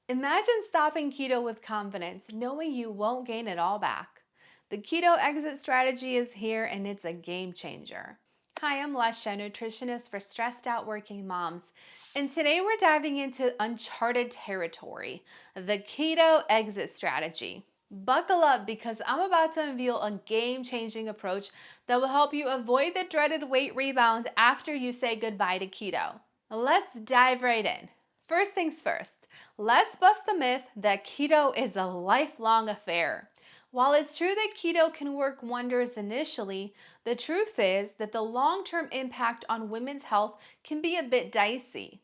Imagine stopping keto with confidence, knowing you won't gain it all back. The Keto Exit Strategy is here and it's a game changer. Hi, I'm Lesya, nutritionist for stressed out working moms. And today we're diving into uncharted territory, the Keto Exit Strategy. Buckle up because I'm about to unveil a game changing approach that will help you avoid the dreaded weight rebound after you say goodbye to keto. Let's dive right in. First things first, let's bust the myth that keto is a lifelong affair. While it's true that keto can work wonders initially, the truth is that the long-term impact on women's health can be a bit dicey.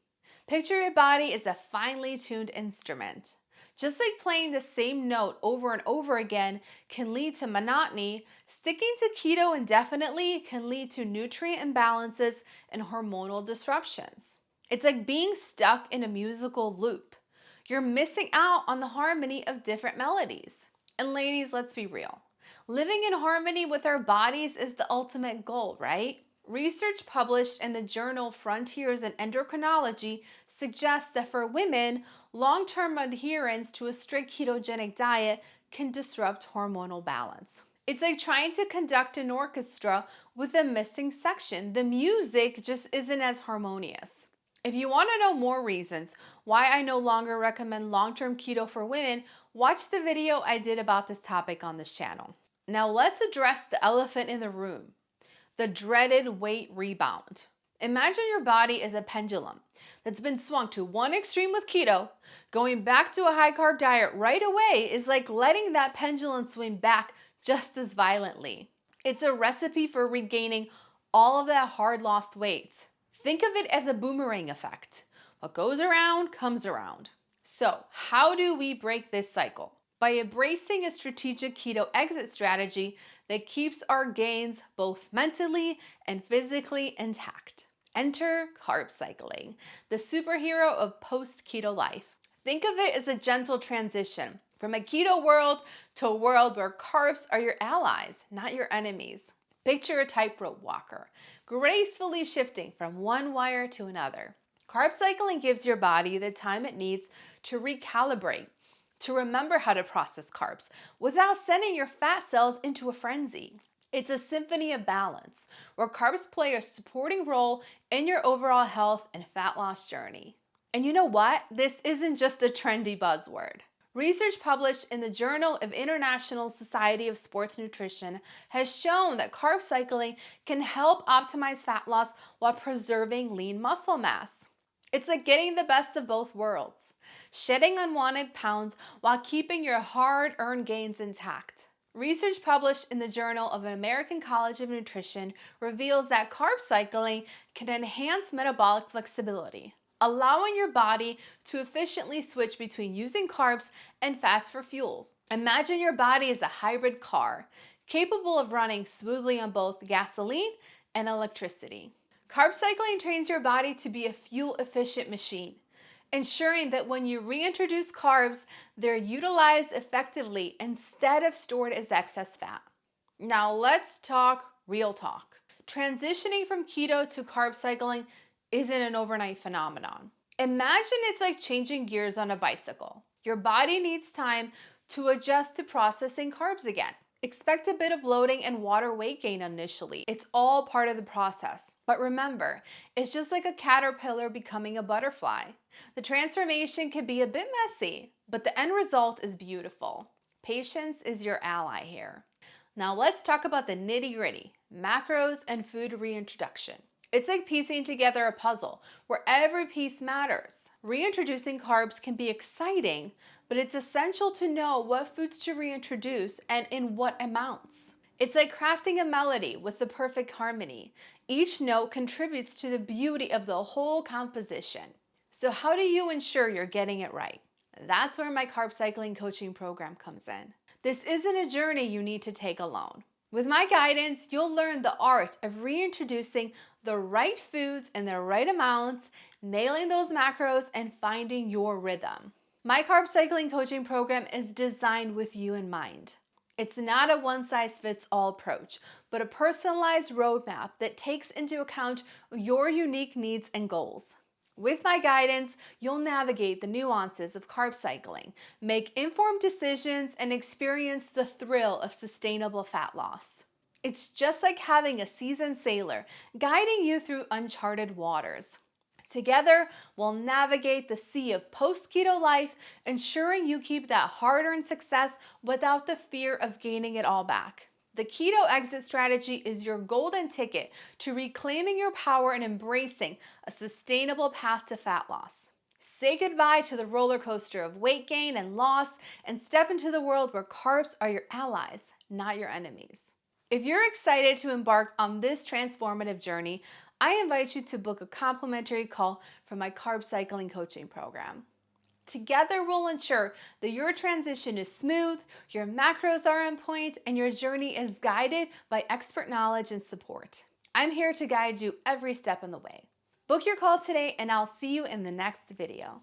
Picture your body as a finely tuned instrument. Just like playing the same note over and over again can lead to monotony, sticking to keto indefinitely can lead to nutrient imbalances and hormonal disruptions. It's like being stuck in a musical loop. You're missing out on the harmony of different melodies. And ladies, let's be real. Living in harmony with our bodies is the ultimate goal, right? Research published in the journal Frontiers in Endocrinology suggests that for women, long-term adherence to a strict ketogenic diet can disrupt hormonal balance. It's like trying to conduct an orchestra with a missing section. The music just isn't as harmonious. If you want to know more reasons why I no longer recommend long-term keto for women, watch the video I did about this topic on this channel. Now let's address the elephant in the room, the dreaded weight rebound. Imagine your body as a pendulum that's been swung to one extreme with keto. Going back to a high-carb diet right away is like letting that pendulum swing back just as violently. It's a recipe for regaining all of that hard lost weight. Think of it as a boomerang effect. What goes around comes around. So, how do we break this cycle? By embracing a strategic keto exit strategy that keeps our gains both mentally and physically intact. Enter carb cycling, the superhero of post-keto life. Think of it as a gentle transition from a keto world to a world where carbs are your allies, not your enemies. Picture a tightrope walker, gracefully shifting from one wire to another. Carb cycling gives your body the time it needs to recalibrate, to remember how to process carbs without sending your fat cells into a frenzy. It's a symphony of balance, where carbs play a supporting role in your overall health and fat loss journey. And you know what? This isn't just a trendy buzzword. Research published in the Journal of International Society of Sports Nutrition has shown that carb cycling can help optimize fat loss while preserving lean muscle mass. It's like getting the best of both worlds, shedding unwanted pounds while keeping your hard-earned gains intact. Research published in the Journal of the American College of Nutrition reveals that carb cycling can enhance metabolic flexibility, allowing your body to efficiently switch between using carbs and fats for fuels. Imagine your body as a hybrid car, capable of running smoothly on both gasoline and electricity. Carb cycling trains your body to be a fuel-efficient machine, ensuring that when you reintroduce carbs, they're utilized effectively instead of stored as excess fat. Now let's talk real talk. Transitioning from keto to carb cycling isn't an overnight phenomenon. Imagine it's like changing gears on a bicycle. Your body needs time to adjust to processing carbs again. Expect a bit of bloating and water weight gain initially. It's all part of the process. But remember, it's just like a caterpillar becoming a butterfly. The transformation can be a bit messy, but the end result is beautiful. Patience is your ally here. Now let's talk about the nitty-gritty, macros and food reintroduction. It's like piecing together a puzzle where every piece matters. Reintroducing carbs can be exciting, but it's essential to know what foods to reintroduce and in what amounts. It's like crafting a melody with the perfect harmony. Each note contributes to the beauty of the whole composition. So how do you ensure you're getting it right? That's where my carb cycling coaching program comes in. This isn't a journey you need to take alone. With my guidance, you'll learn the art of reintroducing the right foods in the right amounts, nailing those macros, and finding your rhythm. My carb cycling coaching program is designed with you in mind. It's not a one-size-fits-all approach, but a personalized roadmap that takes into account your unique needs and goals. With my guidance, you'll navigate the nuances of carb cycling, make informed decisions, and experience the thrill of sustainable fat loss. It's just like having a seasoned sailor guiding you through uncharted waters. Together, we'll navigate the sea of post-keto life, ensuring you keep that hard-earned success without the fear of gaining it all back. The Keto Exit Strategy is your golden ticket to reclaiming your power and embracing a sustainable path to fat loss. Say goodbye to the roller coaster of weight gain and loss and step into the world where carbs are your allies, not your enemies. If you're excited to embark on this transformative journey, I invite you to book a complimentary call for my carb cycling coaching program. Together, we'll ensure that your transition is smooth, your macros are on point, and your journey is guided by expert knowledge and support. I'm here to guide you every step of the way. Book your call today, and I'll see you in the next video.